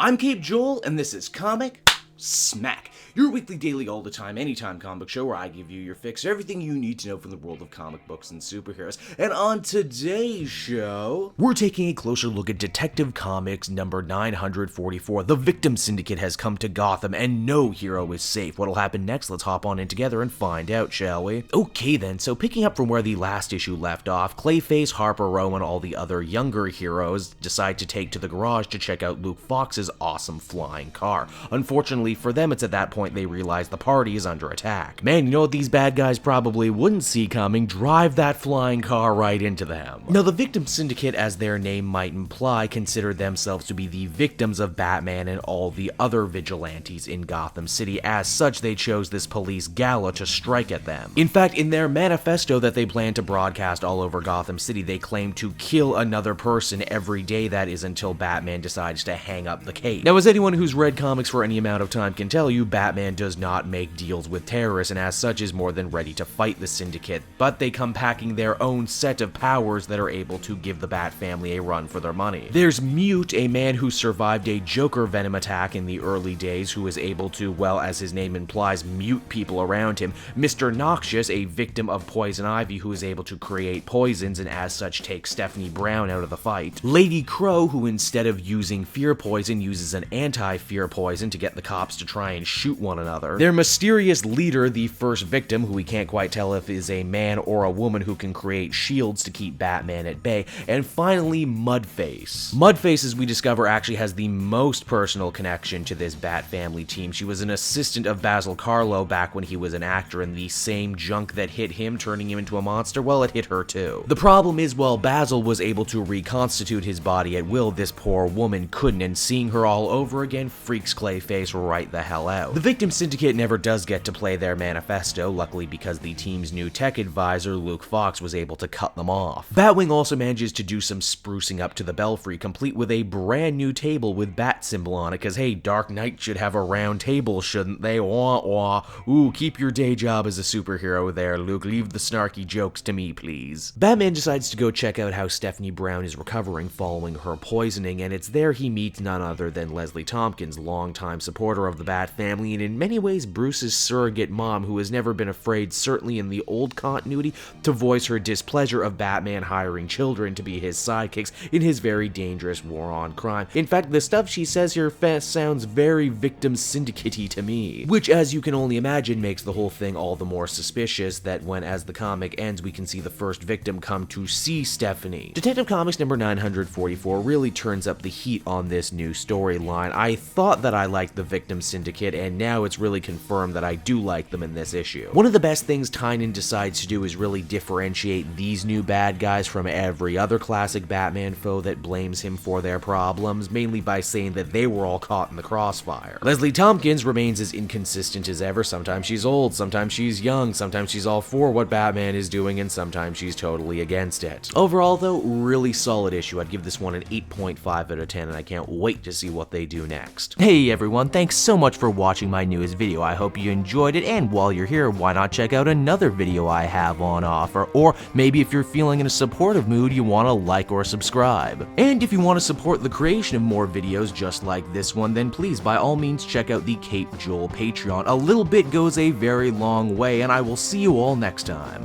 I'm Cape Joel, and this is Comic Smack, your weekly, daily, all the time, anytime comic show where I give you your fix of everything you need to know from the world of comic books and superheroes. And on today's show, we're taking a closer look at Detective Comics number 944. The Victim Syndicate has come to Gotham, and no hero is safe. What'll happen next? Let's hop on in together and find out, shall we? Okay then, so picking up from where the last issue left off, Clayface, Harper Row, and all the other younger heroes decide to take to the garage to check out Luke Fox's awesome flying car. Unfortunately for them, it's at that point they realize the party is under attack. Man, you know what these bad guys probably wouldn't see coming? Drive that flying car right into them. Now, the Victim Syndicate, as their name might imply, consider themselves to be the victims of Batman and all the other vigilantes in Gotham City. As such, they chose this police gala to strike at them. In fact, in their manifesto that they plan to broadcast all over Gotham City, they claim to kill another person every day, that is until Batman decides to hang up the cape. Now, as anyone who's read comics for any amount of time can tell you, Batman does not make deals with terrorists, and as such is more than ready to fight the Syndicate, but they come packing their own set of powers that are able to give the Bat family a run for their money. There's Mute, a man who survived a Joker Venom attack in the early days, who is able to, well, as his name implies, mute people around him. Mr. Noxious, a victim of Poison Ivy, who is able to create poisons and as such take Stephanie Brown out of the fight. Lady Crow, who instead of using fear poison uses an anti-fear poison to get the cops to try and shoot one another. Their mysterious leader, the first victim, who we can't quite tell if is a man or a woman, who can create shields to keep Batman at bay. And finally, Mudface. Mudface, as we discover, actually has the most personal connection to this Bat family team. She was an assistant of Basil Karlo back when he was an actor, and the same junk that hit him, turning him into a monster, well, it hit her too. The problem is, while Basil was able to reconstitute his body at will, this poor woman couldn't, and seeing her all over again freaks Clayface right the hell out. The Victim Syndicate never does get to play their manifesto, luckily, because the team's new tech advisor, Luke Fox, was able to cut them off. Batwing also manages to do some sprucing up to the Belfry, complete with a brand new table with Bat symbol on it, cause hey, Dark Knight should have a round table, shouldn't they? Wah wah. Ooh, keep your day job as a superhero there, Luke. Leave the snarky jokes to me, please. Batman decides to go check out how Stephanie Brown is recovering following her poisoning, and it's there he meets none other than Leslie Tompkins, longtime supporter of the Bat family, and in many ways Bruce's surrogate mom, who has never been afraid, certainly in the old continuity, to voice her displeasure of Batman hiring children to be his sidekicks in his very dangerous war on crime. In fact, the stuff she says here sounds very Victim Syndicate-y to me, which, as you can only imagine, makes the whole thing all the more suspicious that when, as the comic ends, we can see the first victim come to see Stephanie. Detective Comics number 944 really turns up the heat on this new storyline. I thought that I liked the Victim Syndicate, and now it's really confirmed that I do like them in this issue. One of the best things Tynion decides to do is really differentiate these new bad guys from every other classic Batman foe that blames him for their problems, mainly by saying that they were all caught in the crossfire. Leslie Tompkins remains as inconsistent as ever. Sometimes she's old, sometimes she's young, sometimes she's all for what Batman is doing, and sometimes she's totally against it. Overall, though, really solid issue. I'd give this one an 8.5 out of 10, and I can't wait to see what they do next. Hey everyone, thanks so much for watching my newest video. I hope you enjoyed it, and while you're here, why not check out another video I have on offer, or maybe if you're feeling in a supportive mood, you want to like or subscribe. And if you want to support the creation of more videos just like this one, then please, by all means, check out the Cape Joel Patreon. A little bit goes a very long way, and I will see you all next time.